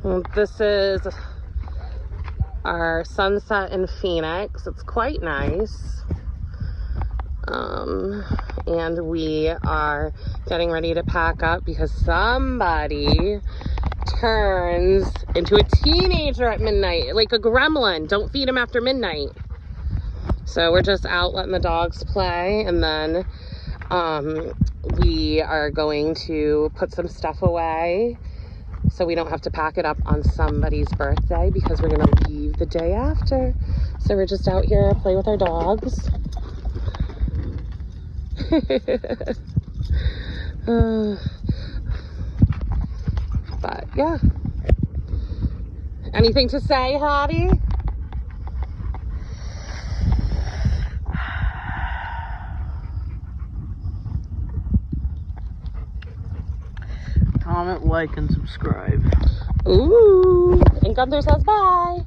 Well, this is our sunset in Phoenix. It's quite nice. And we are getting ready to pack up because somebody turns into a teenager at midnight, like a gremlin. Don't feed him after midnight. So we're just out letting the dogs play, and then we are going to put some stuff away so we don't have to pack it up on somebody's birthday because we're gonna leave the day after. So we're just out here playing with our dogs. But yeah. Anything to say, Hattie? Comment, like, and subscribe. Ooh. And Gunther says bye.